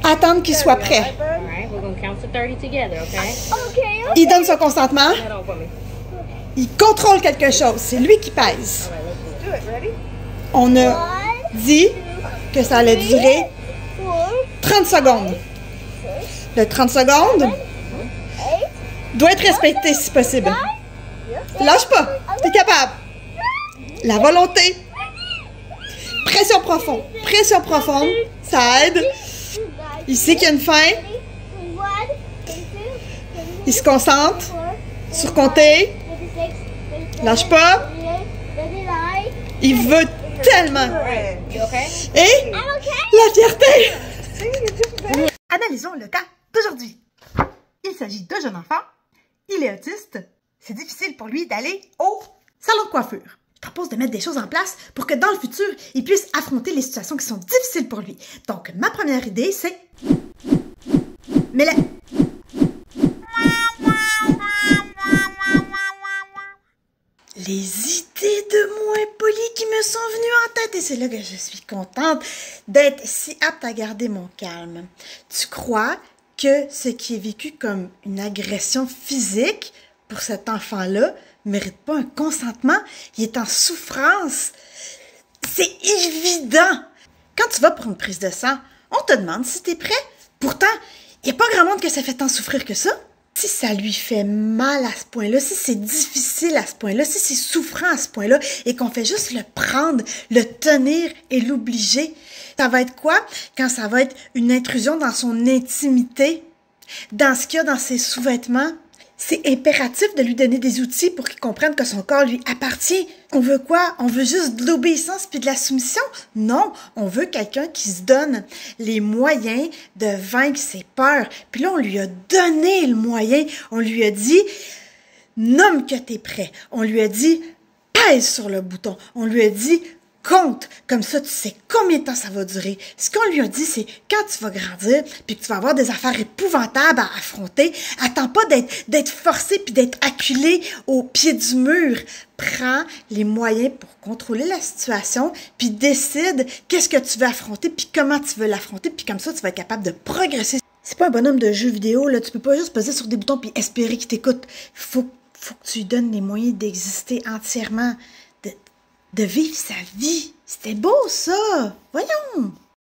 Attendre qu'il soit prêt. Alright, we're gonna count to 30 together, okay? Okay. Il donne son consentement. Head on for me. Il contrôle quelque chose. C'est lui qui pèse. On a dit que ça allait durer 30 secondes. Le 30 secondes doit être respecté si possible. Lâche pas. T'es capable. La volonté. Pression profonde. Pression profonde. Ça aide. Il sait qu'il y a une fin. Il se concentre sur compter. Lâche pas. Il veut tellement. You okay? Et la fierté. Analysons le cas d'aujourd'hui. Il s'agit d'un jeune enfant. Il est autiste. C'est difficile pour lui d'aller au salon de coiffure. Je propose de mettre des choses en place pour que dans le futur, il puisse affronter les situations qui sont difficiles pour lui. Donc, ma première idée, c'est... Mais la... Les idées de moins polies qui me sont venues en tête et c'est là que je suis contente d'être si apte à garder mon calme. Tu crois que ce qui est vécu comme une agression physique pour cet enfant-là mérite pas un consentement? Il est en souffrance. C'est évident. Quand tu vas pour une prise de sang, on te demande si tu es prêt. Pourtant, il n'y a pas grand monde que ça fait tant souffrir que ça. Si ça lui fait mal à ce point-là, si c'est difficile à ce point-là, si c'est souffrant à ce point-là, et qu'on fait juste le prendre, le tenir et l'obliger, ça va être quoi? Quand ça va être une intrusion dans son intimité, dans ce qu'il y a dans ses sous-vêtements, c'est impératif de lui donner des outils pour qu'il comprenne que son corps lui appartient. On veut quoi? On veut juste de l'obéissance puis de la soumission? Non, on veut quelqu'un qui se donne les moyens de vaincre ses peurs. Puis là, on lui a donné le moyen. On lui a dit, nomme que t'es prêt. On lui a dit, pèse sur le bouton. On lui a dit, compte. Comme ça, tu sais combien de temps ça va durer. Ce qu'on lui a dit, c'est quand tu vas grandir puis que tu vas avoir des affaires épouvantables à affronter, attends pas d'être forcé puis d'être acculé au pied du mur. Prends les moyens pour contrôler la situation puis décide qu'est-ce que tu veux affronter puis comment tu veux l'affronter puis comme ça, tu vas être capable de progresser. C'est pas un bonhomme de jeu vidéo, là. Tu peux pas juste peser sur des boutons puis espérer qu'il t'écoute. Faut que tu lui donnes les moyens d'exister entièrement. De vivre sa vie. C'était beau, ça! Voyons!